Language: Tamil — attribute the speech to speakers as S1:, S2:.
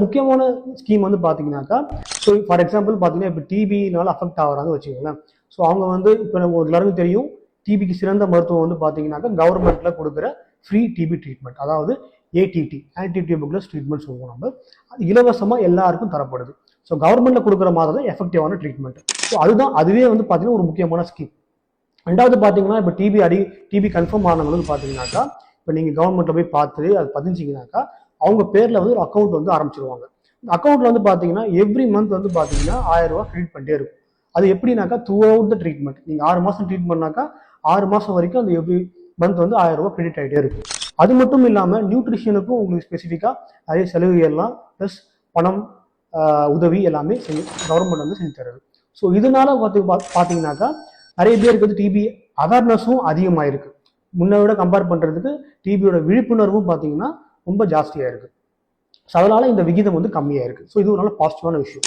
S1: முக்கியமான ஸ்கீம் வந்து பார்த்தீங்கன்னாக்கா, ஸோ ஃபார் எக்ஸாம்பிள் பார்த்தீங்கன்னா இப்போ டிபினால அஃபெக்ட் ஆகிறாங்க வச்சுக்கோங்களேன். ஸோ அவங்க வந்து இப்போ ஒரு எல்லாருக்கும் தெரியும், டிபிக்கு சிறந்த மருத்துவம் வந்து பார்த்தீங்கன்னாக்கா கவர்மெண்ட்ல கொடுக்குற ஃப்ரீ டிபி ட்ரீட்மெண்ட், அதாவது ஏடிடி, ஆன்டி டியூபர்குலோஸ் ட்ரீட்மெண்ட் சொல்லுவோம் நம்ம. அது இலவசமாக எல்லாருக்கும் தரப்படுது. ஸோ கவர்மெண்ட்ல கொடுக்குற மாதிரி தான் எஃபெக்டிவான ட்ரீட்மெண்ட். ஸோ அதுவே வந்து பார்த்தீங்கன்னா ஒரு முக்கியமான ஸ்கீம். ரெண்டாவது பார்த்தீங்கன்னா இப்போ டிபி கன்ஃபார்ம் ஆனவங்க வந்து பார்த்தீங்கன்னாக்கா, இப்போ நீங்கள் கவர்மெண்ட்ல போய் பார்த்து அது பதிஞ்சிங்கனாக்கா அவங்க பேர்ல வந்து ஒரு அக்கௌண்ட் வந்து ஆரம்பிச்சிருவாங்க. இந்த அக்கௌண்ட்ல வந்து பார்த்தீங்கன்னா எவ்ரி மந்த் வந்து பார்த்தீங்கன்னா 1000 ரூபாய் கிரெடிட் பண்ணிட்டே இருக்கும். அது எப்படின்னாக்கா த்ரூ அவுட் த ட்ரீட்மெண்ட், நீங்க 6 மாசம் ட்ரீட் பண்ணாக்கா 6 மாசம் வரைக்கும் அந்த எவ்ரி மந்த் வந்து 1000 ரூபாய் கிரெடிட் ஆகிட்டே இருக்கும். அது மட்டும் இல்லாம நியூட்ரிஷனுக்கும் உங்களுக்கு ஸ்பெசிஃபிக்கா நிறைய சலுகைகள்லாம் பிளஸ் பணம் உதவி எல்லாமே கவர்மெண்ட் வந்து செஞ்சு தருது. ஸோ இதனால பார்த்தீங்கன்னாக்கா நிறைய பேருக்கு வந்து டிபி அவேர்னஸும் அதிகமாயிருக்கு. முன்ன விட கம்பேர் பண்றதுக்கு டிபியோட விழிப்புணர்வும் பார்த்தீங்கன்னா ரொம்ப ஜாஸ்தியா இருக்கு. ஸோ அதனால இந்த விகிதம் வந்து கம்மியா இருக்கு. ஸோ இது ஒரு நல்ல பாசிட்டிவான விஷயம்.